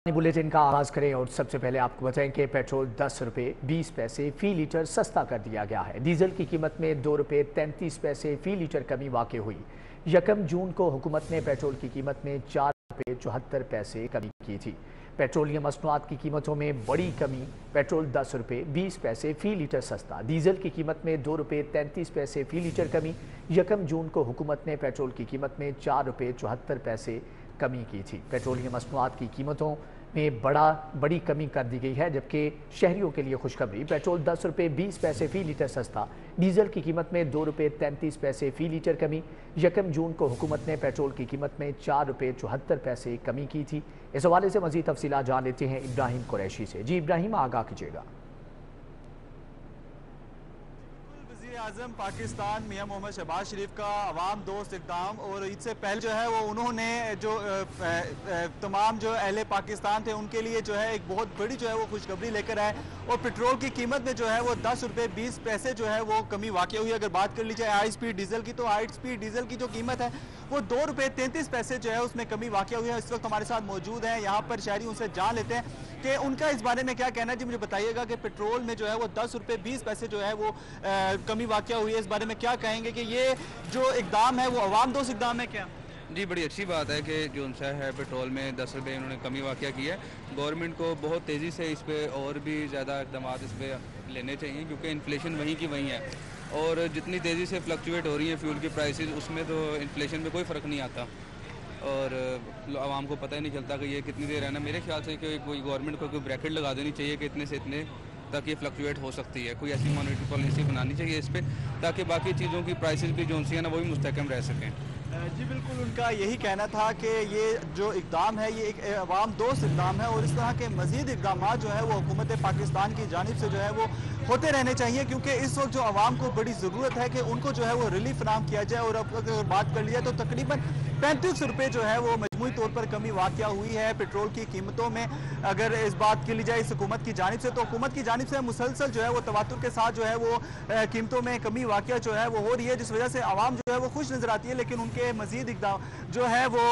Bulletin का आगाज करें और सबसे पहले आपको बताएं कि पेट्रोल 10 रुपये 20 पैसे फी लीटर सस्ता कर दिया गया है। डीजल की कीमत में 2 रुपये 33 पैसे फी लीटर कमी वाक़ हुई। 1 जून को हुकूमत ने पेट्रोल की कीमत में 4 रुपये 74 पैसे कमी की थी। पेट्रोलियम मसनूआत की कीमतों में बड़ी कमी। पेट्रोल 10 रुपये 20 पैसे फी लीटर सस्ता। डीजल की कीमत में 2 रुपये 33 पैसे फी लीटर कमी। 1 जून को हुकूमत ने पेट्रोल की कीमत में 4 रुपये 74 पैसे कमी की थी। पेट्रोलियम मसनूआत की कीमतों में बड़ी कमी कर दी गई है, जबकि शहरियों के लिए खुशखबरी। पेट्रोल 10 रुपये 20 पैसे फी लीटर सस्ता। डीजल की कीमत में 2 रुपये 33 पैसे फी लीटर कमी। 1 जून को हुकूमत ने पेट्रोल की कीमत में 4 रुपये 74 पैसे कमी की थी। इस हवाले से मजीद तफसीलात जान लेते हैं इब्राहिम कुरैशी से। जी इब्राहिम, आगाह कीजिएगा। आज़म पाकिस्तान मियां मोहम्मद शहबाज शरीफ का अवाम दोस्त इक़दाम और ईद से पहले जो है वो उन्होंने जो तमाम जो अहले पाकिस्तान थे उनके लिए जो है एक बहुत बड़ी जो है वो खुशखबरी लेकर आए और पेट्रोल की कीमत में जो है वो 10 रुपये 20 पैसे जो है वो कमी वाक़ हुई। अगर बात कर ली जाए हाई स्पीड डीजल की, तो हाई स्पीड डीजल की जो कीमत है वो 2 रुपये 33 पैसे जो है उसमें कमी वाक़ हुई है। इस वक्त हमारे साथ मौजूद हैं यहाँ पर शहरी, उनसे जान लेते हैं कि उनका इस बारे में क्या कहना है। जी मुझे बताइएगा कि पेट्रोल में जो है वो 10 रुपये 20 पैसे जो है वो कमी वाक़ हुई है, इस बारे में क्या कहेंगे कि ये जो इक़दाम है वो अवाम दोस्त इक़दाम है क्या? जी बड़ी अच्छी बात है कि जो उनसा है पेट्रोल में 10 रुपये इन्होंने कमी वाक़या की है। गवर्नमेंट को बहुत तेज़ी से इस पर और भी ज़्यादा इक़दाम इस पर लेने चाहिए, क्योंकि इन्फ्लेशन वहीं की वहीं है और जितनी तेज़ी से फ्लक्चुएट हो रही है फ्यूल की प्राइसेस, उसमें तो इन्फ्लेशन में कोई फ़र्क नहीं आता और आवाम को पता ही नहीं चलता कि ये कितनी देर है ना। मेरे ख्याल से कि कोई गवर्नमेंट को कोई ब्रैकेट लगा देनी चाहिए कि इतने से इतने तक ये फ्लक्चुएट हो सकती है। कोई ऐसी मॉनेटरी पॉलिसी बनानी चाहिए इस पर, ताकि बाकी चीज़ों की प्राइसेस भी जो है ना वो भी मुस्तहकम रह सकें। जी बिल्कुल, उनका यही कहना था कि ये जो इक़दाम है ये एक अवाम दोस्त इक़दाम है और इस तरह के मज़ीद इक़दाम जो है वो हुकूमत पाकिस्तान की जानिब से जो है वो होते रहने चाहिए, क्योंकि इस वक्त जो आवाम को बड़ी ज़रूरत है कि उनको जो है वो रिलीफ फराहम किया जाए। और अब अगर बात कर लिया तो तकरीबन 35 रुपये जो है वो मजमूई तौर पर कमी वाक़या हुई है पेट्रोल की कीमतों में। अगर इस बात की ली जाए इस हुकूमत की जानिब से, तो हुकूमत की जानिब से मुसलसल जो है वो तवातुर के साथ जो है वो कीमतों में कमी वाक़या जो है वो हो रही है, जिस वजह से आवाम जो है वो खुश नज़र आती है। लेकिन उनके मज़ीद इक़दाम जो है वो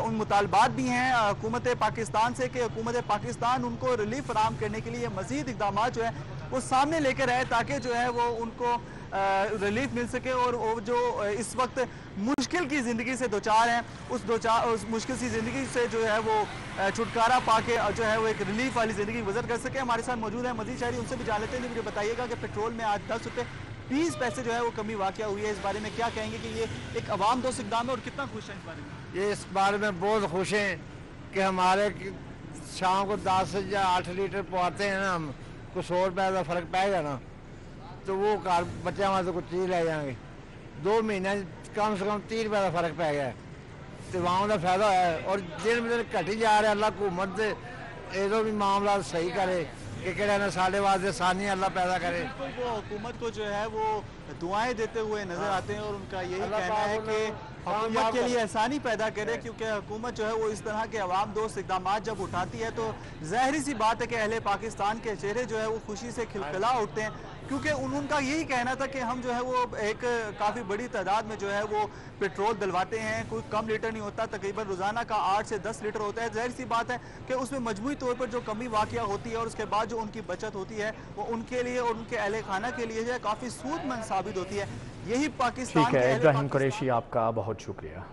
उन मुतालबात भी हैं हुकूमत पाकिस्तान से कि हुकूमत पाकिस्तान उनको रिलीफ फराहम करने के लिए मज़ीद इक़दाम जो है वो सामने लेकर आए, ताकि जो है वो उनको रिलीफ मिल सके और वो जो इस वक्त मुश्किल की ज़िंदगी से दो चार हैं उस मुश्किल सी ज़िंदगी से जो है वो छुटकारा पाके जो है वो एक रिलीफ वाली ज़िंदगी गुजर कर सके। हमारे साथ मौजूद है मज़ीद शहरी, उनसे भी जान लेते हैं। मुझे बताइएगा कि पेट्रोल में आज 10 रुपये 20 पैसे जो है वो कमी वाक़या हुई है, इस बारे में क्या कहेंगे कि ये एक अवाम दोस्त इक़दाम है और कितना खुश है इस बारे में? ये इस बारे में बहुत खुश हैं कि हमारे शाम को 10 या 8 लीटर पवाते हैं ना, हम कुछ 100 रुपये का फ़र्क पाएगा ना, तो वो घर बच्चे वहाँ से कुछ चीज़ ले जाएंगे। 2 महीने कम से कम 30 रुपये का फ़र्क पै गया, तो वहाँ का फायदा है। और दिन ब दिन घटी जा रहा है। अल्लाह हुकूमत से ये भी मामला सही करे कि कहना साढ़े वास्ते आसानी अल्लाह पैदा करे। वो हुकूमत को जो है वो दुआएं देते हुए नजर आते हैं और उनका यही कहना है कि हुकूमत के लिए आसानी पैदा करे, क्योंकि हुकूमत जो है वो इस तरह के अवाम दोस्त इक़दाम जब उठाती है तो ज़ाहिर सी बात है कि अहले पाकिस्तान के चेहरे जो है वो खुशी से खिलखिला उठते हैं, क्योंकि उनका यही कहना था कि हम जो है वो एक काफ़ी बड़ी तादाद में जो है वो पेट्रोल डलवाते हैं। कोई कम लीटर नहीं होता, तकरीबन रोज़ाना का 8 से 10 लीटर होता है। ज़ाहिर सी बात है कि उसमें मजमूई तौर पर जो कमी वाक़या होती है और उसके बाद जो उनकी बचत होती है वो उनके लिए और उनके अहले खाना के लिए जो है काफ़ी सूदमंद साबित होती है। यही पाकिस्तान ठीक है इब्राहिम कुरैशी, आपका बहुत शुक्रिया।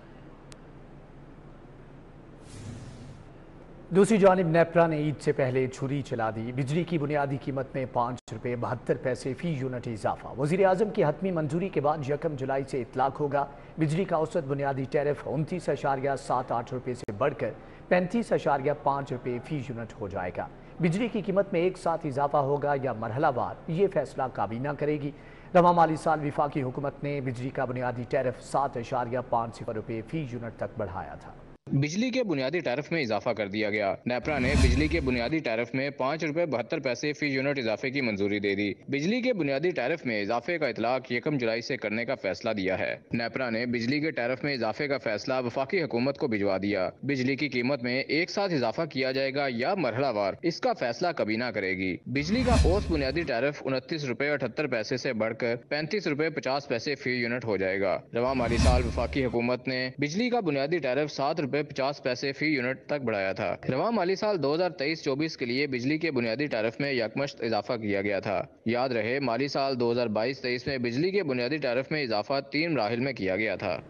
दूसरी जानिब नेपरा ने ईद से पहले छुरी चला दी। बिजली की बुनियादी कीमत में 5 रुपये 72 पैसे फी यूनिट इजाफा। वज़ीर आज़म की हतमी मंजूरी के बाद 1 जुलाई से इतलाक होगा। बिजली का औसत बुनियादी टैरिफ 29.78 रुपये से बढ़कर 35.5 रुपये फी यूनिट हो जाएगा। बिजली की कीमत में एक साथ इजाफा होगा या मरहलावार, ये फैसला काबीना करेगी। रवां माली साल विफाकी हुकूमत ने बिजली का बुनियादी टैरिफ 7.50 रुपये फी यूनिट तक बढ़ाया था। बिजली के बुनियादी टैरिफ में इजाफा कर दिया गया। नेपरा ने बिजली के बुनियादी टैरिफ में 5 रुपये 72 पैसे फी यूनिट इजाफे की मंजूरी दे दी। बिजली के बुनियादी टैरिफ में इजाफे का इतलाक 1 जुलाई से करने का फैसला दिया है। नेपरा ने बिजली के टैरिफ में इजाफे का फैसला वफाकी हुकूमत को भिजवा दिया। बिजली की कीमत में एक साथ इजाफा किया जाएगा या मरहलावार, इसका फैसला काबीना करेगी। बिजली का औसत बुनियादी टैरिफ 29 रुपये 78 पैसे से बढ़कर 35 रुपये 50 पैसे फी यूनिट हो जाएगा। रवां माली साल वफाकी हुकूमत ने बिजली का बुनियादी टैरिफ 7 रुपए 50 पैसे फी यूनिट तक बढ़ाया था। रवां माली साल 2023-24 के लिए बिजली के बुनियादी टैरिफ में यकमश्त इजाफा किया गया था। याद रहे, माली साल 2022-23 में बिजली के बुनियादी टैरिफ में इजाफा 3 मराहिल में किया गया था।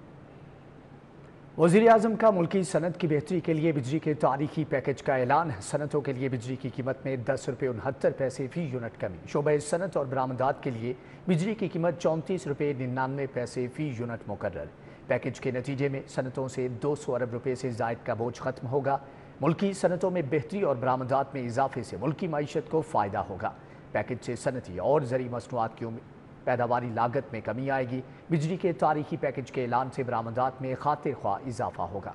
वज़ीर-ए-आज़म का मुल्की सनत की बेहतरी के लिए बिजली के तारीखी पैकेज का ऐलान। सनतों के लिए बिजली की कीमत में 10 रुपये 69 पैसे फी यूनिट कमी। शोबे सनत और बरामदात के लिए बिजली की कीमत 34 रुपये 99 पैसे फी यूनिट मुकर्रर। पैकेज के नतीजे में सनतों से 200 अरब रुपये से ज़ायद का बोझ खत्म होगा। मुल्की सनतों में बेहतरी और बरामदात में इजाफे से मुल्की मईशत को फ़ायदा होगा। पैकेज से सनती और ज़रूरी मसनूआत की पैदावारी लागत में कमी आएगी। बिजली के तारीखी पैकेज के ऐलान से बरामदात में खातिर ख्वाह इजाफा होगा।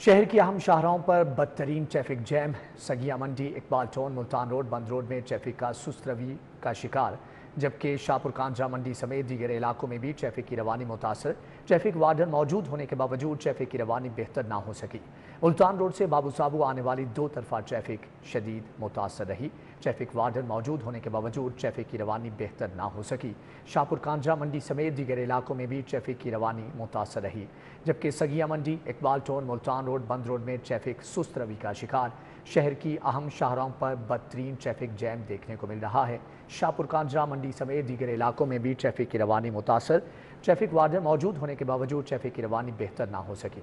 शहर की अहम शाहराहों पर बदतरीन ट्रैफिक जैम। सगिया मंडी, इकबाल टाउन, मुल्तान रोड, बंद रोड में ट्रैफिक का सुस्त रवि का शिकार, जबकि शाहपुर कांझा मंडी समेत दीगर इलाकों में भी ट्रैफिक की रवानी मुतासर। ट्रैफिक वार्डन मौजूद होने के बावजूद ट्रैफिक की रवानी बेहतर ना हो सकी। मुल्तान रोड से बाबू साबू आने वाली 2 तरफा ट्रैफिक शदीद मुतासर रही। ट्रैफिक वार्डन मौजूद होने के बावजूद ट्रैफिक की रवानी बेहतर ना हो सकी। शाहपुर कांझा मंडी समेत दीगर इलाकों में भी ट्रैफिक की रवानी मुतासर रही, जबकि सगिया मंडी, इकबाल टाउन, मुल्तान रोड, बंद रोड में ट्रैफिक सुस्त रवि का शिकार। शहर की अहम शाहराहों पर बदतरीन ट्रैफिक जैम देखने को मिल रहा है। शाहपुर कांझा मंडी समेत दीगर इलाकों में भी ट्रैफिक की रवानी मुतासर। ट्रैफिक वार्डन मौजूद होने के बावजूद ट्रैफिक की रवानी बेहतर ना हो सकी।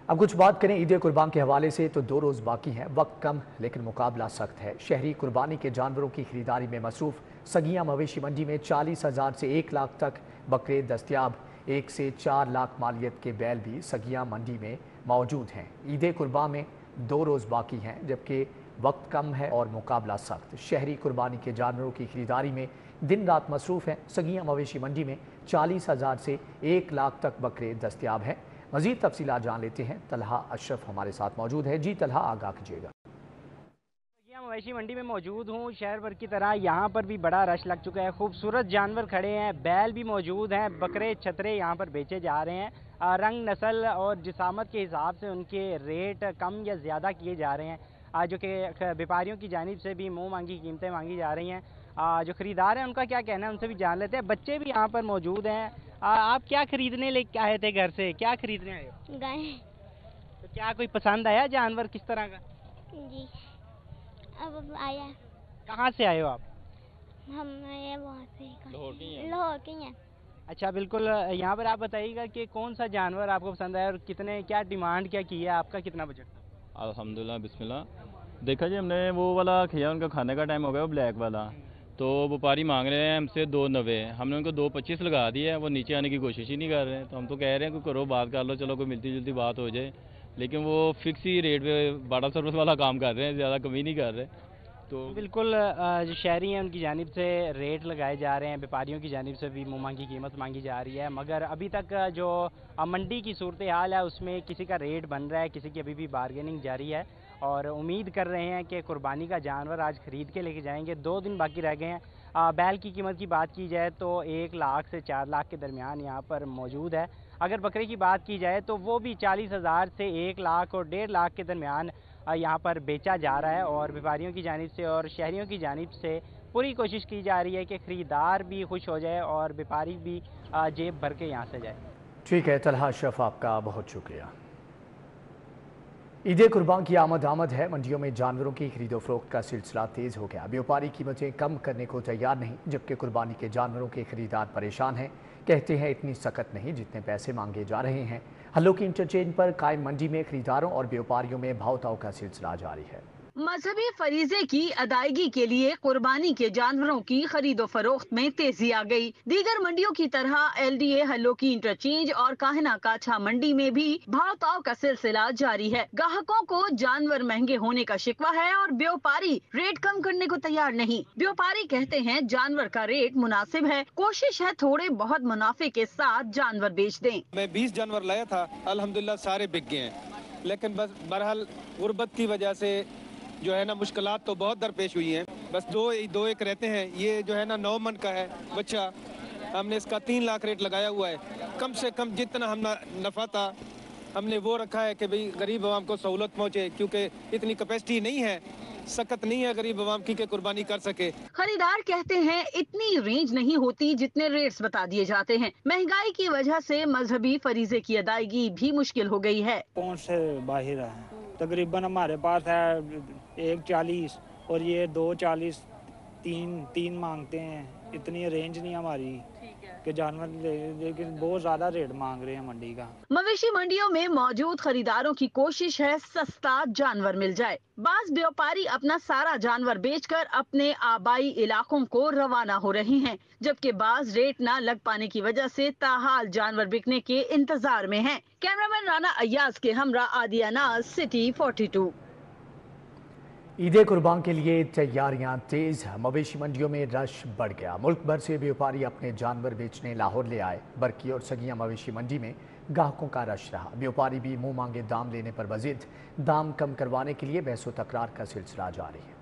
अब कुछ बात करें ईद कुर्बान के हवाले से, तो 2 रोज़ बाकी हैं। वक्त कम लेकिन मुकाबला सख्त है। शहरी कुर्बानी के जानवरों की खरीदारी में मसरूफ़। सगिया मवेशी मंडी में 40,000 से 1 लाख तक बकरे दस्तियाब। 1 से 4 लाख मालियत के बैल भी सगिया मंडी में मौजूद हैं। ईद कुर्बान में 2 रोज़ बाकी हैं, जबकि वक्त कम है और मुकाबला सख्त। शहरी कुर्बानी के जानवरों की खरीदारी में दिन रात मसरूफ़ हैं। सगिया मवेशी मंडी में 40,000 से 1 लाख तक बकरे दस्तियाब हैं। मज़ीद तफसीलात जान लेते हैं। तलहा अशरफ हमारे साथ मौजूद है। जी तलहा, आगाह कीजिएगा। मवेशी मंडी में मौजूद हूँ। शहर भर की तरह यहाँ पर भी बड़ा रश लग चुका है। खूबसूरत जानवर खड़े हैं, बैल भी मौजूद हैं, बकरे छतरे यहाँ पर बेचे जा रहे हैं। रंग, नस्ल और जिसामत के हिसाब से उनके रेट कम या ज़्यादा किए जा रहे हैं, जो कि व्यापारियों की जानिब से भी मुँह मांगी कीमतें मांगी जा रही हैं। जो ख़रीदार हैं उनका क्या कहना है, उनसे भी जान लेते हैं। बच्चे भी यहाँ पर मौजूद हैं। आप क्या खरीदने लेके आए थे घर से? क्या खरीदने आए हो? गाय। तो क्या कोई पसंद आया जानवर किस तरह का? जी, अब आया। कहाँ से आए हो आप? हम आए वहाँ से, लाहौर के हैं। अच्छा, बिल्कुल। यहाँ पर आप बताइएगा कि कौन सा जानवर आपको पसंद आया और कितने, क्या डिमांड क्या की है आपका, कितना बजट? अल्हम्दुलिल्लाह, बिस्मिल्लाह। देखा जी, हमने वो वाला खिया, उनका खाने का टाइम हो गया, वो ब्लैक वाला। तो व्यापारी मांग रहे हैं हमसे 290। हमने उनको 225 लगा दिया है। वो नीचे आने की कोशिश ही नहीं कर रहे हैं। तो हम तो कह रहे हैं कि करो, बात कर लो, चलो कोई मिलती जुलती बात हो जाए। लेकिन वो फिक्स ही रेट पे 1200 रुपये वाला काम कर रहे हैं, ज़्यादा कमी नहीं कर रहे। तो बिल्कुल, जो शहरी हैं उनकी जानिब से रेट लगाए जा रहे हैं, व्यापारियों की जानिब से भी मुँह मांगी कीमत मांगी जा रही है। मगर अभी तक जो मंडी की सूरत हाल है उसमें किसी का रेट बन रहा है, किसी की अभी भी बारगेनिंग जारी है। और उम्मीद कर रहे हैं कि कुर्बानी का जानवर आज ख़रीद के लेके जाएंगे। 2 दिन बाकी रह गए हैं। बैल की कीमत की बात की जाए तो 1 लाख से 4 लाख के दरमियान यहाँ पर मौजूद है। अगर बकरे की बात की जाए तो वो भी 40,000 से 1 लाख और 1.5 लाख के दरमियान यहाँ पर बेचा जा रहा है। और व्यापारियों की जानिब से और शहरियों की जानिब से पूरी कोशिश की जा रही है कि ख़रीदार भी खुश हो जाए और व्यापारी भी जेब भर के यहाँ से जाए। ठीक है तलहा अशरफ, आपका बहुत शुक्रिया। ईद कुर्बान की आमद है। मंडियों में जानवरों की खरीदो फरोख्त का सिलसिला तेज़ हो गया। व्यापारी कीमतें कम करने को तैयार नहीं, जबकि कुर्बानी के जानवरों के खरीदार परेशान हैं। कहते हैं इतनी सख्त नहीं जितने पैसे मांगे जा रहे हैं। हल्लोकी इंटरचेंज पर कायम मंडी में खरीदारों और व्यापारियों में भाव-ताव का सिलसिला जारी है। मजहबी फरीजे की अदायगी के लिए कुर्बानी के जानवरों की खरीदो फरोख्त में तेजी आ गई। दीगर मंडियों की तरह LDA हल्लोकी इंटरचेंज और काहिना काछा मंडी में भी भाव ताव का सिलसिला जारी है। ग्राहकों को जानवर महंगे होने का शिकवा है और व्यापारी रेट कम करने को तैयार नहीं। व्यापारी कहते हैं जानवर का रेट मुनासिब है, कोशिश है थोड़े बहुत मुनाफे के साथ जानवर बेच दें। मैं 20 जानवर लाया था, अल्हम्दुलिल्लाह सारे बिक गए हैं। लेकिन बस बहरहाल गुर्बत की वजह से जो है ना मुश्किलात तो बहुत दरपेश हुई हैं। बस दो एक रहते हैं। ये जो है ना 9 मन का है बच्चा, हमने इसका 3 लाख रेट लगाया हुआ है। कम से कम जितना हम नफ़ा था हमने वो रखा है कि भाई गरीब आवाम को सहूलत पहुँचे, क्योंकि इतनी कैपेसिटी नहीं है। सख्त नहीं है गरीब आवाम की कि कुर्बानी कर सके। खरीदार कहते हैं इतनी रेंज नहीं होती जितने रेट्स बता दिए जाते हैं। महंगाई की वजह से मजहबी फरीजे की अदायगी भी मुश्किल हो गई है। पहुंच से बाहर है, तकरीबन हमारे पास है 140 और ये 240, तीन मांगते हैं। इतनी रेंज नहीं हमारी कि जानवर, लेकिन बहुत ज्यादा रेट मांग रहे हैं मंडी का। मवेशी मंडियों में मौजूद खरीदारों की कोशिश है सस्ता जानवर मिल जाए। बाज व्यापारी अपना सारा जानवर बेचकर अपने आबाई इलाकों को रवाना हो रहे हैं, जबकि बाज रेट न लग पाने की वजह से ताहाल जानवर बिकने के इंतजार में हैं। कैमरामैन राना अय्याज के हमरा आदिया नाज, सिटी 42। ईद कुर्बान के लिए तैयारियां तेज। मवेशी मंडियों में रश बढ़ गया। मुल्क भर से व्यापारी अपने जानवर बेचने लाहौर ले आए। बरकी और सगिया मवेशी मंडी में ग्राहकों का रश रहा। व्यापारी भी मुंह मांगे दाम लेने पर मजीद दाम कम करवाने के लिए बहस व तकरार का सिलसिला जारी है।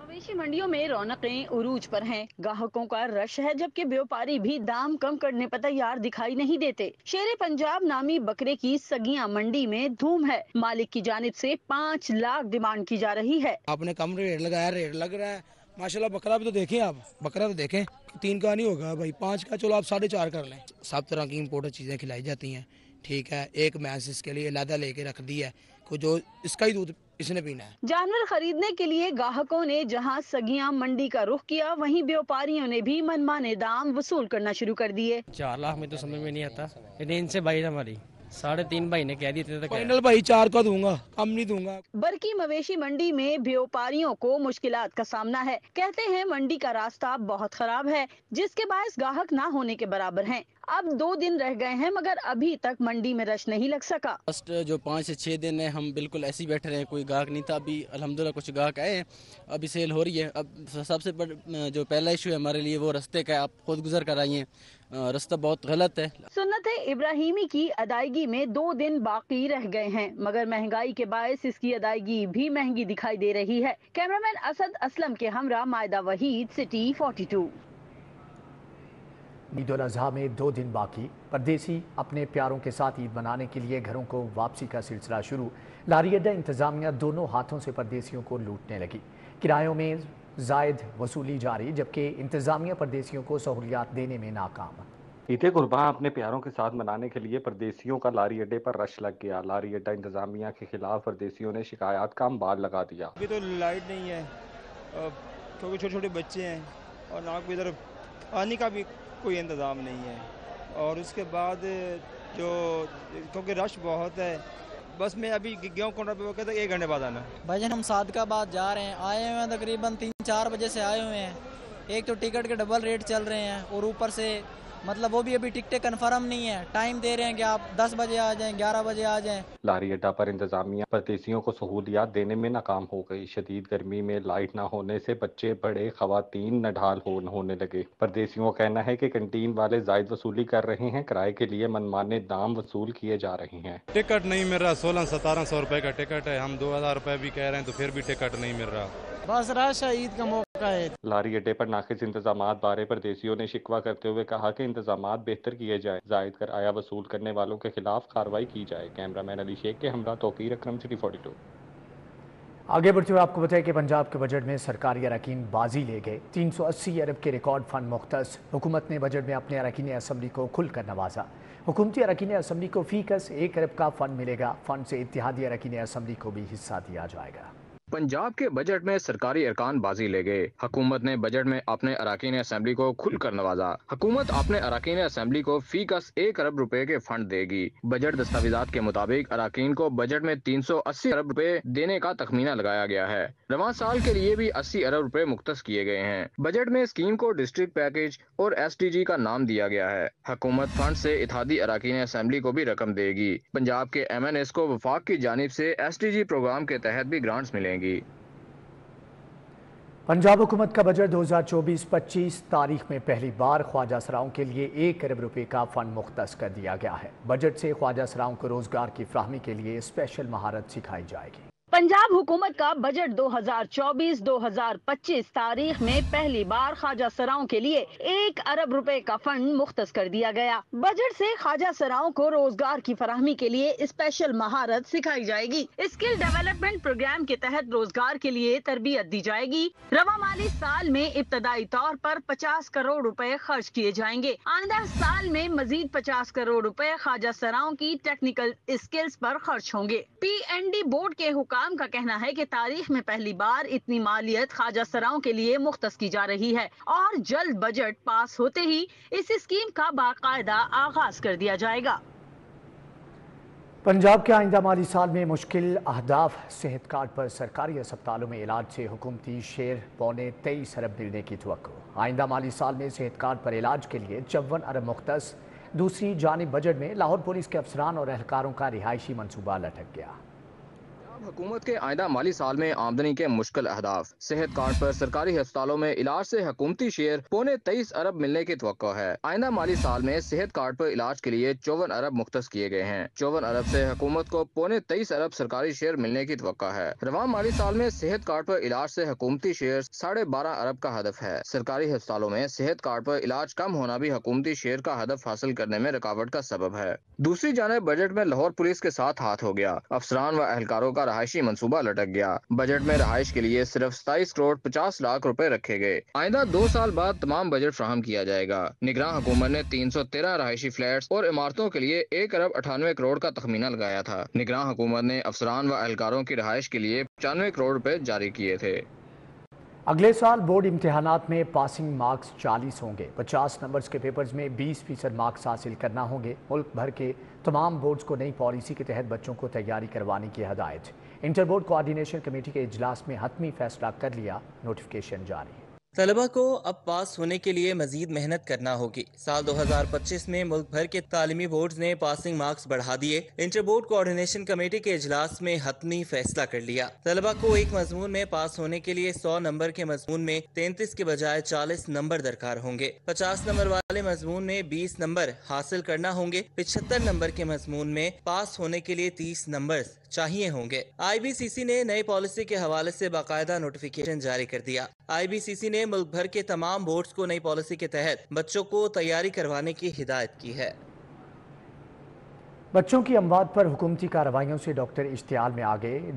मवेशी मंडियों में रौनकें उरूज पर हैं। ग्राहकों का रश है, जबकि व्यापारी भी दाम कम करने पर तैयार दिखाई नहीं देते। शेरे पंजाब नामी बकरे की सगिया मंडी में धूम है। मालिक की जानिब से 5 लाख डिमांड की जा रही है। आपने कम रेट लगाया, रेट लग रहा है माशाल्लाह। बकरा भी तो देखें आप, बकरा तो देखें, 3 का नहीं होगा भाई, 5 का चलो आप 4.5 कर लें। सब तरह की इम्पोर्टेड चीजें खिलाई जाती हैं, ठीक है। एक भैंस इसके लिए अलहदा लेके रख दी है, जो इसका ही दूध इसने पीना है। जानवर खरीदने के लिए ग्राहकों ने जहां सगिया मंडी का रुख किया, वहीं व्यापारियों ने भी मनमाने दाम वसूल करना शुरू कर दिए। 4 लाख में तो समझ में नहीं आता, रेंज से बाहर हमारी 3.5 भाई ने कह दी थी, फाइनल भाई 4 का दूंगा, कम नहीं दूंगा। बरकी मवेशी मंडी में व्यापारियों को मुश्किलात का सामना है। कहते हैं मंडी का रास्ता बहुत खराब है, जिसके बायस ग्राहक ना होने के बराबर हैं। अब 2 दिन रह गए हैं, मगर अभी तक मंडी में रश नहीं लग सका। फर्स्ट जो 5 से 6 दिन है हम बिल्कुल ऐसे ही बैठे रहे, कोई ग्राहक नहीं था। अभी अल्हम्दुलिल्लाह कुछ ग्राहक आए हैं, अभी सेल हो रही है। अब सबसे जो पहला इशू है हमारे लिए वो रास्ते का है। आप खुद गुजर कर आइए, रास्ता बहुत गलत है। सुन्नत इब्राहिमी की अदायगी में 2 दिन बाकी रह गए हैं, मगर महंगाई के बायस इसकी अदायगी भी महंगी दिखाई दे रही है। कैमरामैन असद असलम के हमरा मायदा वहीद, सिटी 42। ईद उल अजहा में 2 दिन बाकी। परदेसी अपने प्यारों के साथ ईद मनाने के लिए घरों को वापसी का सिलसिला शुरू। लारी अड्डा इंतजामिया दोनों हाथों से परदेसियों को लूटने लगी। किरायों में जायद वसूली जारी, जबकि इंतजामिया परदेसियों को सहूलियात देने में नाकाम। ईद कुर्बान अपने प्यारों के साथ मनाने के लिए परदेसियों का लारी अड्डे पर रश लग गया। लारी अड्डा इंतजामिया के खिलाफ परदेसियों ने शिकायत का अंबार लगा दिया। अभी तो लाइट नहीं है, क्योंकि छोटे छोटे बच्चे हैं और ना कोई इधर आने का भी कोई इंतज़ाम नहीं है। और उसके बाद जो क्योंकि रश बहुत है, बस मैं अभी गया हूँ काउंटर पे, वो कहते 1 घंटे बाद आना। भाईजान हम सादकाबाद जा रहे हैं, आए हुए हैं तकरीबन 3-4 बजे से आए हुए हैं। एक तो टिकट के डबल रेट चल रहे हैं और ऊपर से मतलब वो भी अभी टिकटें कन्फर्म नहीं है। टाइम दे रहे हैं कि आप 10 बजे आ जाएं, 11 बजे आ जाएं। लारी अड्डा पर इंतजामिया परदेसियों को सहूलियात देने में नाकाम हो गई। शदीद गर्मी में लाइट न होने से बच्चे बड़े खवातीन नढाल होने लगे। परदेसियों का कहना है कि कैंटीन वाले जायद वसूली कर रहे हैं। किराए के लिए मनमाने दाम वसूल किए जा रहे हैं। टिकट नहीं मिल रहा, 1600-1700 रुपए का टिकट है। हम 2000 रुपए भी कह रहे हैं तो फिर भी टिकट नहीं मिल रहा। बस रश है, ईद का मौका है। लारी अड्डे पर नाकिस इंतजामात बारे परदेसियों ने शिकवा करते हुए कहा कि इंतजामात बेहतर किए जाए, जायद किराया वसूल करने वालों के खिलाफ कार्रवाई की जाए। कैमरामैन अली शेख के हमरा तौकीर अकरम, सिटी 42। आगे बढ़ते हुए आपको बताएं कि पंजाब के बजट में सरकारी अरकान बाजी ले गए। 380 अरब के रिकॉर्ड फंड मुख्तस। हुकूमत ने बजट में अपने अरकान असम्बली को खुलकर नवाजा। हुकूमती अरकान असम्बली को फीकस 1 अरब का फंड मिलेगा। फंड से इत्तेहादी अरकान असम्बली को भी हिस्सा दिया जाएगा। पंजाब के बजट में सरकारी अरकान बाजी ले गए। हुकूमत ने बजट में अपने अरकान असेंबली को खुलकर नवाजा। हुकूमत अपने अरकान असेंबली को फीकस 1 अरब रुपए के फंड देगी। बजट दस्तावेजात के मुताबिक अरकान को बजट में 380 अरब रुपए देने का तखमीना लगाया गया है। रवां साल के लिए भी 80 अरब रुपए मुख्तस किए गए हैं। बजट में स्कीम को डिस्ट्रिक्ट पैकेज और SDG का नाम दिया गया है। हुकूमत फंड से इत्तेहादी अरकान असेंबली को भी रकम देगी। पंजाब के MNS को वफाक की जानिब से SDG प्रोग्राम के तहत भी ग्रांट्स मिलेंगी। पंजाब हुकूमत का बजट 2024-25 तारीख में पहली बार ख्वाजा सराओं के लिए 1 अरब रुपए का फंड मुख्तस कर दिया गया है। बजट से ख्वाजा सराओं को रोजगार की फ्राहमी के लिए स्पेशल महारत सिखाई जाएगी। पंजाब हुकूमत का बजट 2024-2025 तारीख में पहली बार ख्वाजा सराओं के लिए 1 अरब रुपए का फंड मुख्तस कर दिया गया। बजट से ख्वाजा सराओं को रोजगार की फराहमी के लिए स्पेशल महारत सिखाई जाएगी। स्किल डेवलपमेंट प्रोग्राम के तहत रोजगार के लिए तरबियत दी जाएगी। रवा माली साल में इब्तदाई तौर पर 50 करोड़ रुपए खर्च किए जाएंगे। आइंदा साल में मजीद 50 करोड़ रुपए ख्वाजा सराओं की टेक्निकल स्किल्स पर खर्च होंगे। PND बोर्ड के हुक्म का कहना है कि तारीख में पहली बार इतनी मालियत ख्वाजा सराओं के लिए मुख्तस की जा रही है और जल्द बजट पास होते ही इस स्कीम का बाकायदा आगाज कर दिया जाएगा। पंजाब के आइंदा माली साल में मुश्किल अहदाफ सेहत कार्ड पर सरकारी अस्पतालों में इलाज से हुकूमती शेयर 23 अरब मिलने की तवक्को। आइंदा माली साल में सेहत कार्ड पर इलाज के लिए 54 अरब मुख्तस। दूसरी जानिब बजट में लाहौर पुलिस के अफसरान और एहलकारों का रिहायशी मनसूबा लटक गया। हुकूमत के आइंदा माली साल में आमदनी के मुश्किल अहदाफ सेहत कार्ड पर सरकारी अस्पतालों में इलाज से हुकूमती शेयर 23 अरब मिलने की तवक्को है। आइंदा माली साल में सेहत कार्ड पर इलाज के लिए 54 अरब मुख्तस किए गए हैं। 54 अरब से हुकूमत को 23 अरब सरकारी शेयर मिलने की तवक्को है। रवा माली साल में सेहत कार्ड पर इलाज से हुकूमती शेयर 12.5 अरब का हदफ है। सरकारी अस्पतालों में सेहत कार्ड पर इलाज कम होना भी हुकूमती शेयर का हदफ हासिल करने में रुकावट का सबब है। दूसरी जानिब बजट में लाहौर पुलिस के साथ हाथ हो गया। अफसरान व एहलकारों का रहायशी मंसूबा लटक गया। बजट में रहाइश के लिए सिर्फ 27 करोड़ 50 लाख रुपए रखे गए। आइंदा 2 साल बाद तमाम बजट फ्राहम किया जाएगा। निगरान हुकूमत ने 313 रहायशी फ्लैट्स और इमारतों के लिए 1 अरब 98 करोड़ का तखमीना लगाया था। निगरान हुकूमत ने अफसरान व एहलकारों की रहाइश के लिए 95 करोड़ रुपए जारी किए थे। अगले साल बोर्ड इम्तिहानात में पासिंग मार्क्स 40 होंगे। 50 नंबर्स के पेपर्स में 20% मार्क्स हासिल करना होंगे। मुल्क भर के तमाम बोर्ड्स को नई पॉलिसी के तहत बच्चों को तैयारी करवाने की हदायत। इंटर बोर्ड कोऑर्डिनेशन कमेटी के इजलास में हतमी फैसला कर लिया, नोटिफिकेशन जारी। तलबा को अब पास होने के लिए मजीद मेहनत करना होगी। साल 2025 में मुल्क भर के तालीमी बोर्ड ने पासिंग मार्क्स बढ़ा दिए। इंटर बोर्ड कोऑर्डिनेशन कमेटी के इजलास में हतमी फैसला कर लिया। तलबा को एक मजमून में पास होने के लिए 100 नंबर के मजमून में 33 के बजाय 40 नंबर दरकार होंगे। 50 नंबर वाले मजमून में 20 नंबर हासिल करना होंगे। 75 नंबर के मजमून में पास होने के लिए 30 नंबर चाहिए होंगे। IBCC ने नई पॉलिसी के हवाले से बाकायदा नोटिफिकेशन जारी कर दिया। IBCC ने मुल्क भर के तमाम बोर्ड्स को नई पॉलिसी के तहत बच्चों को तैयारी करवाने की हिदायत की है। बच्चों की अमवात पर हुकूमती कार्रवाइयों से डॉक्टर इश्तियाल में आगे।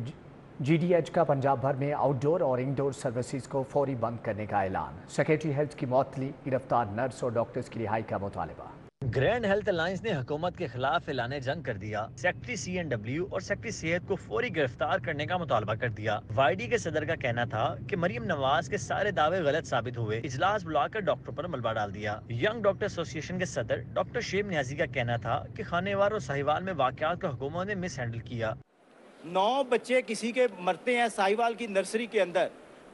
GDH का पंजाब भर में आउटडोर और इंडोर सर्विसेज को फौरी बंद करने का ऐलान। सेक्रेटरी हेल्थ की मौतली, गिरफ्तार नर्स और डॉक्टर्स की रिहाई का मुतालबा। ग्रैंड हेल्थ अलायंस ने हुकूमत के खिलाफ ऐलान जंग कर दिया। सेक्रेटरी CNW और सेक्रेटरी सेहत को फौरी गिरफ्तार करने का मुतालबा कर दिया। YD के सदर का कहना था कि मरियम नवाज के सारे दावे गलत साबित हुए। इजलास बुलाकर डॉक्टर पर मलबा डाल दिया। यंग डॉक्टर एसोसिएशन के सदर डॉक्टर शेब न्याजी का कहना था कि खानेवार और साहिवाल में वाकयात को हुकूमत ने मिस हैंडल किया। 9 बच्चे किसी के मरते हैं साहिवाल की नर्सरी के अंदर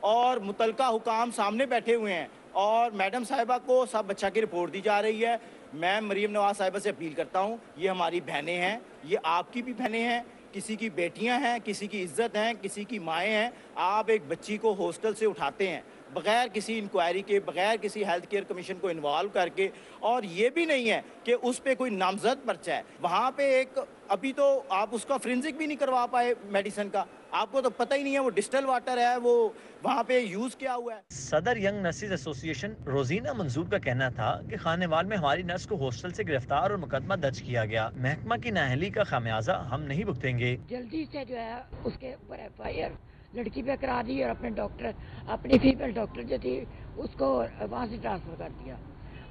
और मुतलका हुकाम सामने बैठे हुए हैं और मैडम साहिबा को सब बच्चा की रिपोर्ट दी जा रही है। मैं मरीम नवाज साहिबा से अपील करता हूँ, ये हमारी बहनें हैं, ये आपकी भी बहनें हैं, किसी की बेटियां हैं, किसी की इज्जत हैं, किसी की माएँ हैं। आप एक बच्ची को हॉस्टल से उठाते हैं बगैर किसी इंक्वायरी के, बगैर किसी हेल्थ केयर कमीशन को इन्वॉल्व करके, और ये भी नहीं है कि उस पर कोई नामजद पर्चा है। वहाँ पे एक अभी तो आप उसका फ्रेंजिक भी नहीं करवा पाए मेडिसिन का, आपको तो पता ही नहीं है वो डिस्टल वाटर है, वो वहाँ पे यूज किया हुआ है। सदर यंग नर्सिस एसोसिएशन रोजीना मंसूर का कहना था कि खानेवाल में हमारी नर्स को हॉस्टल से गिरफ्तार और मुकदमा दर्ज किया गया। महकमा की नाअहली का खामियाजा हम नहीं भुगतेंगे। जल्दी से जो है उसके ऊपर FIR लड़की पे करा दी और अपने डॉक्टर, अपनी फीमेल डॉक्टर जो थी उसको वहाँ से ट्रांसफर कर दिया।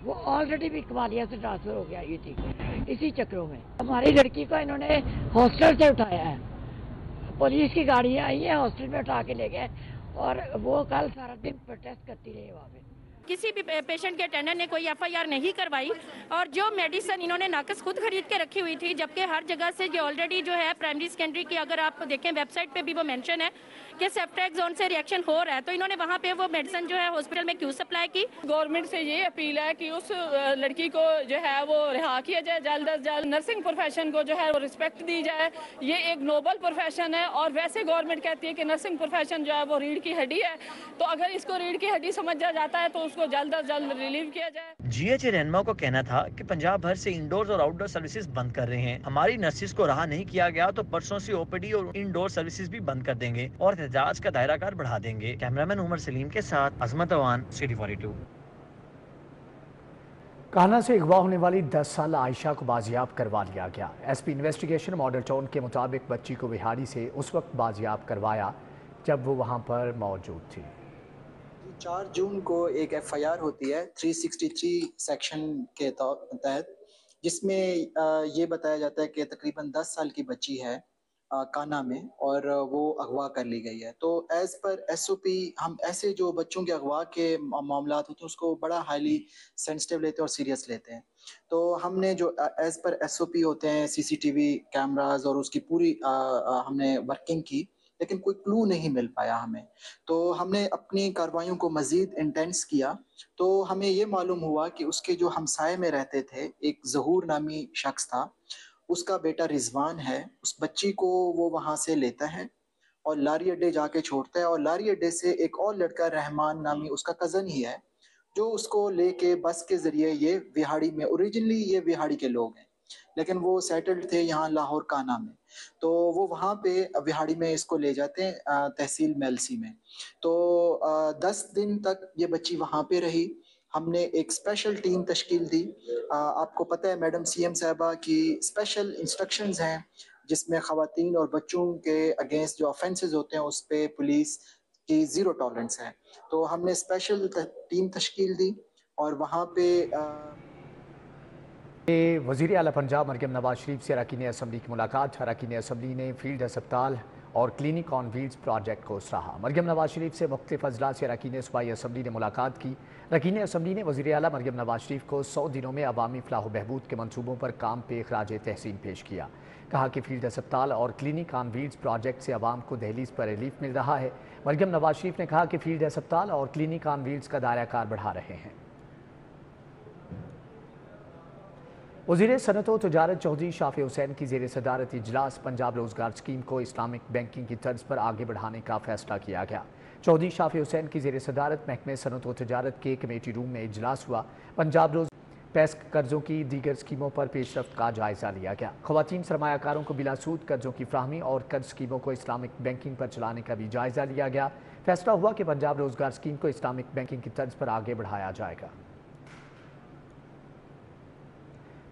वो ऑलरेडी भी कमालिया से ट्रांसफर हो गया ये थी। इसी चक्रों में हमारी लड़की को इन्होंने हॉस्टल से उठाया है। पुलिस की गाड़ियाँ आई हैं, हॉस्टल में उठा के ले गए और वो कल सारा दिन प्रोटेस्ट करती रही वहाँ पे। किसी भी पेशेंट के अटेंडेंट ने कोई FIR नहीं करवाई और जो मेडिसिन इन्होंने नाकस खुद खरीद के रखी हुई थी, जबकि हर जगह से जो ऑलरेडी जो है प्राइमरी सेकेंडरी की अगर आप देखें वेबसाइट पे भी वो मेंशन है कि सेप्टेक जोन से रिएक्शन हो रहा है, तो इन्होंने वहाँ पे वो मेडिसिन जो है हॉस्पिटल में क्यों सप्लाई की। गवर्नमेंट से ये अपील है कि उस लड़की को जो है वो रिहा किया जाए जल्द अज जल्द। नर्सिंग प्रोफेशन को जो है वो रिस्पेक्ट दी जाए। ये एक नोबल प्रोफेशन है और वैसे गवर्नमेंट कहती है कि नर्सिंग प्रोफेशन जो है वो रीढ़ की हड्डी है, तो अगर इसको रीढ़ की हड्डी समझा जाता है तो उसको उसको जल्द अज जल्द रिलीव किया जाए। GH रहनुमा को कहना था कि पंजाब भर से इंडोर और आउटडोर सर्विसेज बंद कर रहे हैं। हमारी नर्सिस को रहा नहीं किया गया तो परसों से OPD और इंडोर सर्विसेज भी बंद कर देंगे और एहतजाज का दायरा कार बढ़ा देंगे। कैमरामैन उमर सलीम के साथ अजमत अवान, सिटी 42। कान्हा से अगवा होने वाली 10 साल आयशा को बाजियाब करवा लिया गया। SP इन्वेस्टिगेशन मॉडल टाउन के मुताबिक बच्ची को बिहाड़ी से उस वक्त बाजियाब करवाया जब वो वहां पर मौजूद थी। 4 जून को एक FIR होती है 363 सेक्शन के तहत, जिसमें ये बताया जाता है कि तकरीबन 10 साल की बच्ची है कान्हा में और वो अगवा कर ली गई है। तो एज पर SOP हम ऐसे जो बच्चों के अगवा के मामलात होते हैं उसको बड़ा हाईली सेंसिटिव लेते हैं और सीरियस लेते हैं। तो हमने जो एज पर SOP होते हैं CCTV कैमरास और उसकी पूरी हमने वर्किंग की, लेकिन कोई क्लू नहीं मिल पाया हमें। तो हमने अपनी कार्रवाइयों को मज़ीद इंटेंस किया तो हमें ये मालूम हुआ कि उसके जो हमसाये में रहते थे एक ज़हूर नामी शख्स था, उसका बेटा रिजवान है। उस बच्ची को वो वहाँ से लेता है और लारी अड्डे जाके छोड़ता है और लारी अड्डे से एक और लड़का रहमान नामी उसका कज़न ही है जो उसको लेके बस के ज़रिए ये विहाड़ी में, ओरिजिनली ये विहाड़ी के लोग हैं लेकिन वो सेटल्ड थे यहाँ लाहौर कान्हा में, तो वो वहाँ पे विहाड़ी में इसको ले जाते हैं तहसील मेलसी में। तो 10 दिन तक ये बच्ची वहाँ पे रही। हमने एक स्पेशल टीम तश्कील दी। आपको पता है मैडम CM साहबा की स्पेशल इंस्ट्रक्शंस हैं जिसमें ख़वातीन और बच्चों के अगेंस्ट जो ऑफेंसेस होते हैं उस पे पुलिस की ज़ीरो टॉलरेंस है। तो हमने स्पेशल टीम तश्कील दी और वहाँ पे वज़ीर आला पंजाब मरियम नवाज शरीफ से अरकान असम्बली की मुलाकात। अरकान असम्बली ने फील्ड अस्पताल और क्लिनिक ऑन व्हील्स प्रोजेक्ट को सराहा। मरियम नवाज शरीफ से मुख्तलिफ अजला से अरकान सूबाई असम्बली ने मुलाकात की। अरकान असम्बली ने वज़ीर आला मरियम नवाज शरीफ को 100 दिनों में अवामी फलाह व बहबूद के मनसूबों पर काम पे खराज तहसीन पेश किया। कहा कि फील्ड अस्पताल और क्लिनिक ऑन व्हील्स प्रोजेक्ट से आवाम को दहलीज पर रिलीफ मिल रहा है। मरियम नवाज शरीफ ने कहा कि फील्ड अस्पताल और क्लिनिक ऑन व्हील्स का दायरा कार बढ़ा रहे हैं। वज़ीर सनअत व तजारत चौधरी शाफी हुसैन की ज़ेर सदारत इजलास पंजाब रोज़गार स्कीम को इस्लामिक बैंकिंग की तर्ज पर आगे बढ़ाने का फैसला किया गया। चौधरी शाफी हुसैन की ज़ेर सदारत महकमे सनअत व तजारत के कमेटी रूम में इजलास हुआ। पंजाब रोज़ पैस्क कर्ज़ों की दीगर स्कीमों पर पेशरफ्त का जायज़ा लिया गया। ख़वातीन सरमायाकारों को बिलासूद कर्ज़ों की फ्राहमी और कर्ज स्कीमों को इस्लामिक बैंकिंग पर चलाने का भी जायज़ा लिया गया। फैसला हुआ कि पंजाब रोज़गार स्कीम को इस्लामिक बैंकिंग की तर्ज पर आगे बढ़ाया जाएगा।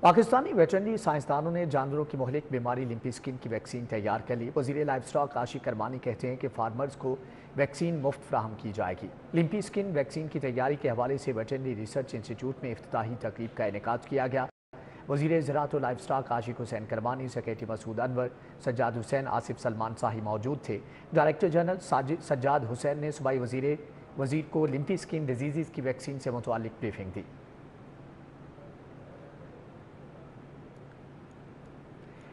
पाकिस्तानी वेटरनरी साइंसदानों ने जानवरों की मुहलिक बीमारी लिम्पी स्किन की वैक्सीन तैयार कर ली। वज़ीर लाइव स्टॉक आशिक करमानी कहते हैं कि फार्मर्स को वैक्सीन मुफ्त फ्राहम की जाएगी। लिम्पी स्किन वैक्सीन की तैयारी के हवाले से वेटरनरी रिसर्च इंस्टीट्यूट में इफ्तिताही तकरीब का इनेकाद किया गया। वज़ीर ज़राअत व लाइव स्टॉक आशिक हुसैन करमानी, सेक्रेटरी मसूद अनवर, सज्जाद हुसैन, आसिफ सलमान शाही मौजूद थे। डायरेक्टर जनरल सज्जाद हुसैन ने सूबाई वज़ीर को लिम्पी स्किन डिजीज़ की वैक्सीन से मुतअल्लिक़ ब्रीफिंग दी।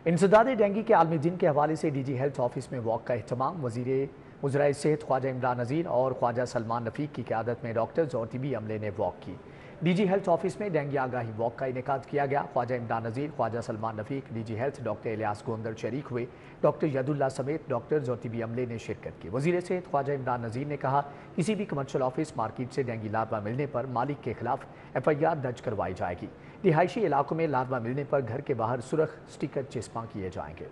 इंसदाद डेंगू के आलमी दिन के हवाले से DG हेल्थ ऑफिस में वॉक का एहतमाम। वज़ीर सेहत ख्वाजा इमरान नज़ीर और ख्वाजा सलमान रफ़ीक की क़यादत में डॉक्टर्स और तिबी अमले ने वॉक की। DG हेल्थ ऑफिस में डेंगू आगाही वॉक का इनेकाद किया गया। ख्वाजा इमरान नज़ीर, ख्वाजा सलमान रफ़ीक, DG health doctor Ilyas Gondal शरीक हुए। डॉक्टर यदुल्ला समेत डॉक्टर्स और तिबी अमले ने शिरकत की। वज़ीर सेहत ख्वाजा इमरान नज़ीर ने कहा किसी भी कमर्शियल ऑफिस मार्केट से डेंगू लार्वा मिलने पर मालिक के खिलाफ FIR दर्ज करवाई जाएगी। रिहायशी इलाकों में लार्वा मिलने पर घर के बाहर सुरख स्टिकर चिस्पा किए जाएंगे।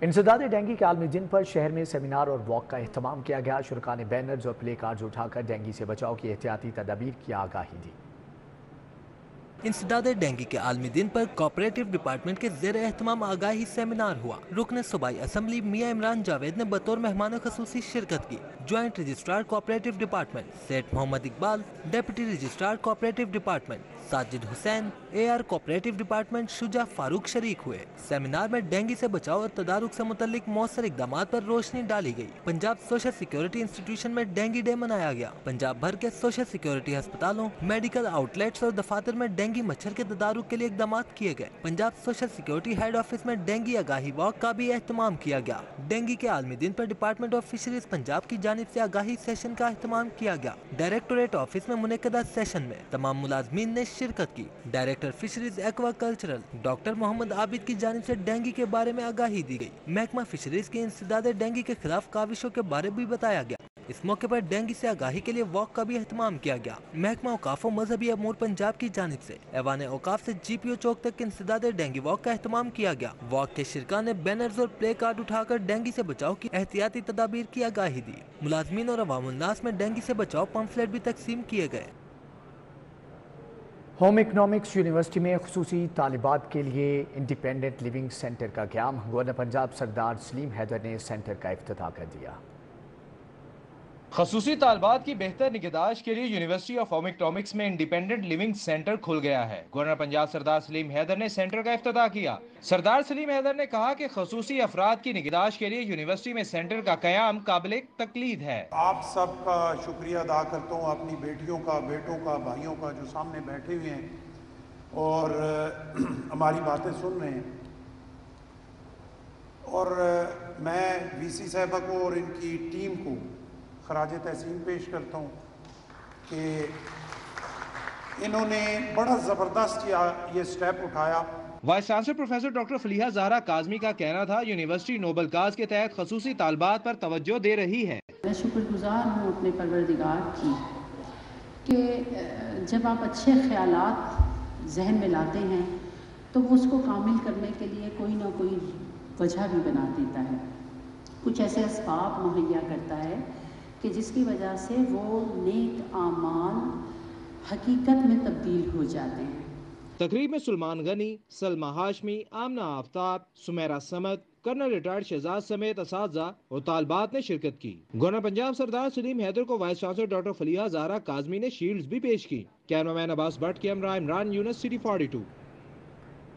इंसदाद डेंगू के आलमी दिन पर शहर में सेमिनार और वॉक का एहतमाम किया गया। शुरका ने बैनर्स और प्ले कार्ड्स उठाकर डेंगू से बचाव की एहतियाती तदाबीर की आगाही दी। इंसदाद डेंगू के आलमी दिन पर कोऑपरेटिव डिपार्टमेंट के ज़ेर एहतमाम आगाही सेमिनार हुआ। रुकन सूबाई असम्बली मियां इमरान जावेद ने बतौर मेहमान खसूसी शिरकत की। Joint registrar cooperative department Seth Mohammad Iqbal, deputy registrar cooperative department Sajid Hussain, AR cooperative department Shuja Farooq शरीक हुए। सेमिनार में डेंगू से बचाव और तदारुक से मुतल्लिक मौसर इकदाम पर रोशनी डाली गई। पंजाब सोशल सिक्योरिटी इंस्टीट्यूशन में डेंगू डे मनाया गया। पंजाब भर के सोशल सिक्योरिटी अस्पतालों, मेडिकल आउटलेट्स और दफातर में डेंगू मच्छर के तदारुक के लिए इकदाम किए गए। Punjab social security head office में डेंगू आगाही वॉक का भी एहतमाम किया गया। डेंगू के आलमी दिन पर डिपार्टमेंट ऑफ फिशरीज पंजाब की जानिब से आगाही सेशन का एहतमाम किया गया। डायरेक्टोरेट ऑफिस में मुनक़दा सेशन में तमाम मुलाजमीन ने शिरकत की। Director fisheries aqua cultural doctor Mohammad Abid की जानिब से डेंगू के बारे में आगाही दी गई। महकमा फिशरीज के इंसदाद डेंगू के खिलाफ काविशों के बारे भी बताया गया। इस मौके पर डेंगू से आगाही के लिए वॉक का भी एहतमाम किया गया। महकमा औकाफ और मजहबी अमूर पंजाब की जानिब से ऐवान औकाफ से GPO चौक तक इंसदाद डेंगू वॉक का एहतमाम किया गया। वॉक के शिरका ने बैनर्स और प्ले कार्ड उठाकर डेंगू से बचाव की एहतियाती तदाबीर की आगाही दी। मुलाजमीन और अवामुल नास में डेंगू से बचाव पम्फलेट भी तकसीम किए गए। होम इकनॉमिक्स यूनिवर्सिटी में खुसूसी तालिबात के लिए इंडिपेंडेंट लिविंग सेंटर का क़याम। गवर्नर पंजाब सरदार सलीम हैदर ने सेंटर का इफ्तिताह कर दिया। खसूसी तालबात की बेहतर निगहदाश्त के लिए यूनिवर्सिटी ऑफ होम इकनॉमिक्स में इंडिपेंडेंट लिविंग सेंटर खुल गया है। गवर्नर पंजाब सरदार सलीम हैदर ने सेंटर का इफ्तिताह किया। सरदार सलीम हैदर ने कहा कि खसूसी अफराद की निगहदाश्त के लिए यूनिवर्सिटी में सेंटर का क़याम काबिल तकलीद है। आप सबका शुक्रिया अदा करता हूँ, अपनी बेटियों का, बेटों का, भाइयों का जो सामने बैठे हुए हैं और हमारी बातें सुन रहे हैं। और मैं VC साहिबा को और इनकी टीम को खराज तहसीन पेश करता हूँ कि इन्होंने बड़ा ज़बरदस्त ये स्टेप उठाया। Vice chancellor professor doctor Faliha Zahra Kazmi का कहना था यूनिवर्सिटी नोबल काज के तहत खसूसी तालबात पर तवज्जो दे रही है। मैं शुक्रगुजार हूँ अपने परवरदिगार की कि जब आप अच्छे ख्यालात जहन में लाते हैं तो वो उसको कामिल करने के लिए कोई ना कोई वजह भी बना देता है, कुछ ऐसे असबाब मुहैया करता है कि जिसकी वजह से वो नेक आमाल हकीकत में तब्दील हो जाते हैं। तकरीब में सुलमान गनी, सलमा हाशमी, आमना आफ्ताब, सुमेरा समद, कर्नल रिटायर्ड शहजाद समेत असातिज़ा और तालबात ने शिरकत की। गवर्नर पंजाब सरदार सलीम हैदर को vice chancellor doctor Faliha Zahra Kazmi ने शील्ड्स भी पेश की। कैमरामैन अब्बास भट्ट के हमरा इमरान यूनुस, सिटी 42।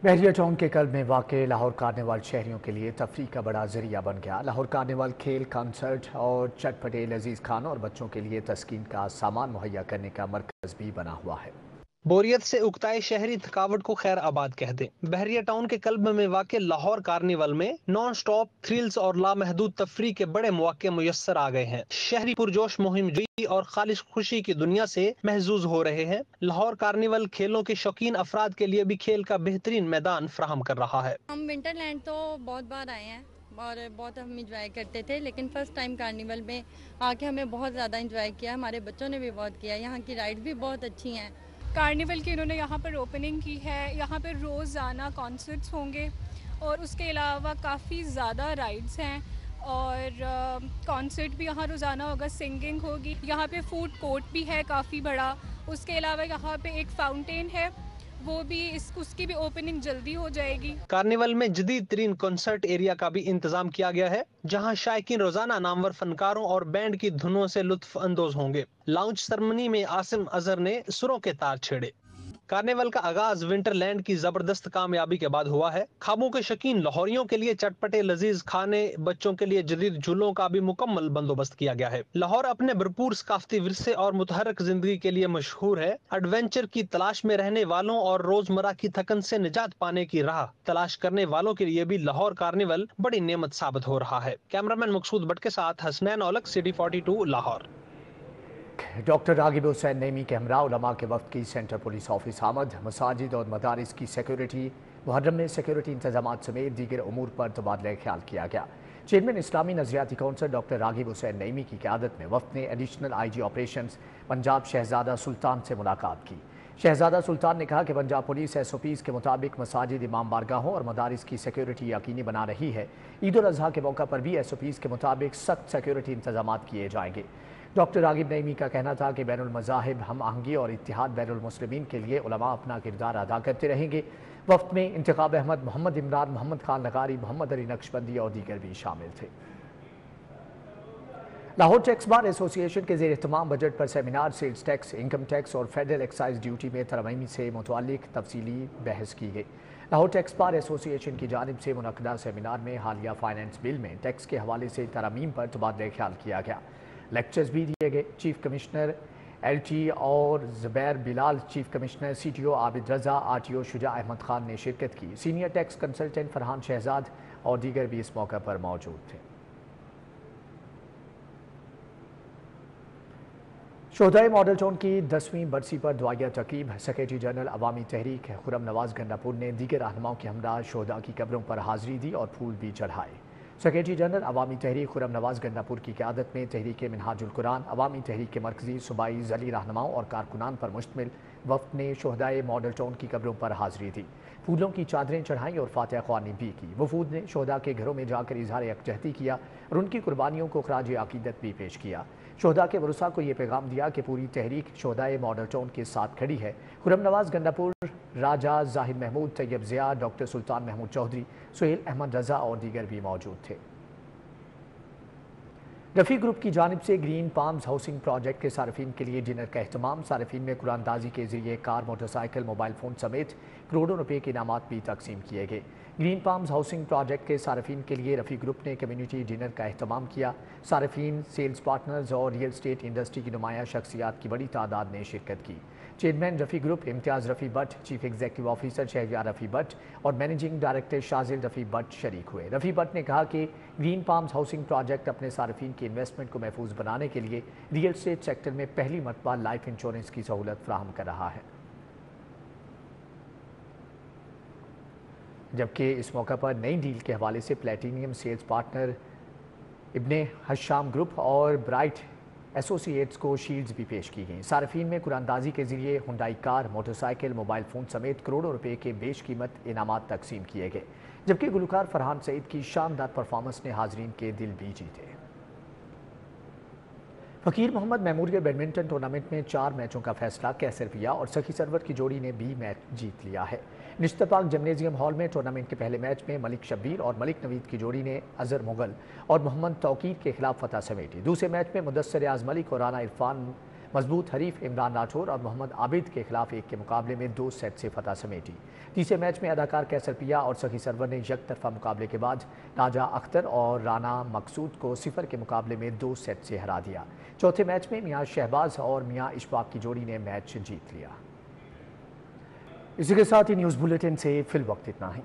बहरिया टाउन के कल्ब में वाक़े लाहौर कार्निवाल शहरियों के लिए तफरीह का बड़ा जरिया बन गया। लाहौर कार्निवाल खेल, कॉन्सर्ट और चटपटे लजीज खानों और बच्चों के लिए तस्कीन का सामान मुहैया करने का मरकज़ भी बना हुआ है। बोरियत से उकताए शहरी थकावट को खैर आबाद कह दें। बहरिया टाउन के कल्ब में वाक़े लाहौर कार्निवल में नॉन स्टॉप थ्रिल्स और लामहदूद तफरीह के बड़े मौके मुयस्सर आ गए हैं। शहरी पुरजोश मुहिम जुई और खालिश खुशी की दुनिया से महजूज हो रहे हैं। लाहौर कार्निवल खेलों के शौकीन अफराद के लिए भी खेल का बेहतरीन मैदान फराहम कर रहा है। हम विंटरलैंड तो बहुत बार आए हैं और बहुत हम इंजॉय करते थे, लेकिन फर्स्ट टाइम कार्निवल में आके हमें बहुत ज़्यादा इंजॉय किया। हमारे बच्चों ने भी बहुत किया। यहाँ की राइड भी बहुत अच्छी हैं। कार्निवल की इन्होंने यहाँ पर ओपनिंग की है। यहाँ पर रोज़ाना कॉन्सर्ट्स होंगे और उसके अलावा काफ़ी ज़्यादा राइड्स हैं और कॉन्सर्ट भी यहाँ रोज़ाना होगा, सिंगिंग होगी। यहाँ पे फूड कोर्ट भी है काफ़ी बड़ा। उसके अलावा यहाँ पे एक फाउंटेन है, वो भी उसकी भी ओपनिंग जल्दी हो जाएगी। कार्निवल में जदीद तरीन कॉन्सर्ट एरिया का भी इंतजाम किया गया है, जहां शायकीन रोजाना नामवर फनकारों और बैंड की धुनों से लुत्फ अंदोज होंगे। लाउंज सेरेमनी में आसिम अजहर ने सुरों के तार छेड़े। कार्निवल का आगाज विंटरलैंड की जबरदस्त कामयाबी के बाद हुआ है। खाबों के शौकीन लाहौरियों के लिए चटपटे लजीज खाने, बच्चों के लिए जदीद झूलों का भी मुकम्मल बंदोबस्त किया गया है। लाहौर अपने भरपूर सकाफती विरसे और मुतहरक जिंदगी के लिए मशहूर है। एडवेंचर की तलाश में रहने वालों और रोजमर्रा की थकन से निजात पाने की राह तलाश करने वालों के लिए भी लाहौर कार्निवल बड़ी नेमत साबित हो रहा है। कैमरामैन मकसूद भट्ट के साथ हसनैन औलक, सिटी 42 लाहौर। डॉक्टर रागिब हुसैन नईमी के हमरा उलमा के वक्त की सेंट्रल पुलिस ऑफिस आमद। मसाजिद और मदारिस की सिक्योरिटी, मुहर्रम में सिक्योरिटी इंतजाम समेत दीगर उमूर पर तबादला ख्याल किया गया। चेयरमैन इस्लामी नजरियाती कौंसिल डॉक्टर रागिब हुसैन नईमी की क़यादत में वफ़द ने एडिशनल IG ऑपरेशंस पंजाब शहजादा सुल्तान से मुलाकात की। शहजादा सुल्तान ने कहा कि पंजाब पुलिस SOPs के मुताबिक मसाजिद, इमाम बारगाहों और मदारिस की सिक्योरिटी यकीनी बना रही है। ईद उल अज़हा के मौका पर भी SOPs के मुताबिक सख्त सिक्योरिटी इंतजाम किए जाएंगे। डॉक्टर रागिब नईमी का कहना था कि बैनुल मज़ाहिब, हम आहंगी और इत्तिहाद बैनुल मुस्लिमीन के लिए उलमा अपना किरदार अदा करते रहेंगे। वफ़द में इंतखाब अहमद, मोहम्मद इमरान, मोहम्मद खान लगारी, मोहम्मद अली नक्शबंदी और दीगर भी शामिल थे। लाहौर टैक्स बार एसोसिएशन के ज़ेर इत्तमाम बजट पर seminar sales tax, income tax और फेडरल एक्साइज ड्यूटी में तरमीम से मुताल्लिक़ तफसीली बहस की गई। लाहौर टैक्स बार एसोसिएशन की जानिब से मुनक़दा सेमिनार में हालिया फाइनेंस बिल में टैक्स के हवाले से तरमीम पर तबादला ख्याल किया गया। लेक्चर्स भी दिए गए। चीफ कमिश्नर LT और Zubair Bilal, chief commissioner CTO Abid Raza, RTO Shuja Ahmad Khan ने शिरकत की। Senior tax consultant Farhan Shahzad और दीगर भी इस मौके पर मौजूद थे। शोहदाए मॉडल टाउन की 10वीं बरसी पर दुआया तक़रीब। सेक्रेटरी जनरल अवामी तहरीक खुरम नवाज गंडापुर ने दीगर रहनुमाओं के हमरा शोहदा की कब्रों पर हाजिरी दी और फूल भी चढ़ाए। सेक्रेटरी जनरल अवामी तहरीक खुरम नवाज गंडापुर की क़यादत में तहरीक मिनहाजुल कुरान, अवामी तहरीक के मरकजी सूबाई ज़ली रहनुमाओं और कारकुनान पर मुश्तमिल वफ़द ने शोहदाए मॉडल टाउन की कब्रों पर हाज़िरी दी, फूलों की चादरें चढ़ाई और फातिहा ख्वानी भी की। वफूद ने शोहदा के घरों में जाकर इजहार यकजहती किया और उनकी कुर्बानियों को खराज अकीदत भी पेश किया। शोहदा के वरुसा को ये पैगाम दिया कि पूरी तहरीक शोहदाए मॉडल टाउन के साथ खड़ी है। खुरम नवाज गंडापुर, राजा जाहिद महमूद, तैयब ज़िया, डॉक्टर सुल्तान महमूद चौधरी, सुहेल अहमद रजा और दीगर भी मौजूद थे। रफ़ी ग्रुप की जानिब से ग्रीन पाम्स हाउसिंग प्रोजेक्ट के सार्फिन के लिए डिनर का एहतमाम। सार्फिन में कुरानदाजी के जरिए कार, मोटरसाइकिल, मोबाइल फ़ोन समेत करोड़ों रुपए के इनामात भी तकसीम किए गए। ग्रीन पाम्स हाउसिंग प्रोजेक्ट के सार्फिन के लिए रफ़ी ग्रुप ने कम्युनिटी डिनर का एहतमाम किया। सार्फिन, सेल्स पार्टनर्स और रियल स्टेट इंडस्ट्री की नुमाया शख्सियात की बड़ी तादाद ने शिरकत की। Chairman Rafi group Imtiaz Rafi Bhatt, chief executive officer Shahryar Rafi Bhatt और मैनेजिंग डायरेक्टर शाजिल रफ़ी भट्ट शरीक हुए। रफ़ी भट्ट ने कहा कि ग्रीन पाम्स हाउसिंग प्रोजेक्ट अपने सार्फिन की इन्वेस्टमेंट को महफूज बनाने के लिए रियल स्टेट सेक्टर में पहली मरतबा लाइफ इंश्योरेंस की सहूलत फराहम कर रहा है। जबकि इस मौका पर नई डील के हवाले से प्लेटिनियम सेल्स पार्टनर इब्ने हशाम ग्रुप और ब्राइट एसोसिएट्स को शील्ड्स भी पेश की गईं। सार्फिन में कुरानदाजी के जरिए Hyundai car, motorcycle, mobile phone समेत करोड़ों रुपए के बेशकीमत इनामात तकसीम किए गए। जबकि गुलकार फरहान सईद की शानदार परफॉर्मेंस ने हाजरीन के दिल भी जीते। फ़कीर मोहम्मद मेमोरियल बैडमिंटन टूर्नामेंट में 4 मैचों का फैसला कैसर पिया और सखी सरवर की जोड़ी ने भी मैच जीत लिया है। निश्तपाक जिम्नेजियम हॉल में टूर्नामेंट के पहले मैच में मलिक शब्बीर और मलिक नवीद की जोड़ी ने अजहर मुगल और मोहम्मद तौकीर के खिलाफ फतह समेटी। दूसरे मैच में मुदस्सिर आज़ मलिक और राना इरफान मजबूत हरीफ इमरान राठौर और मोहम्मद आबिद के खिलाफ 1 के मुकाबले में 2 सेट से फतह समेटी। तीसरे मैच में अदाकार कैसर पिया और सखी सरवर ने यकतरफा मुकाबले के बाद राजा अख्तर और राना मकसूद को 0 के मुकाबले में 2 सेट से हरा दिया। चौथे मैच में मियाँ शहबाज और मियाँ इशफाक की जोड़ी ने मैच जीत लिया। इसी के साथ ही न्यूज़ बुलेटिन से फिल वक्त इतना ही।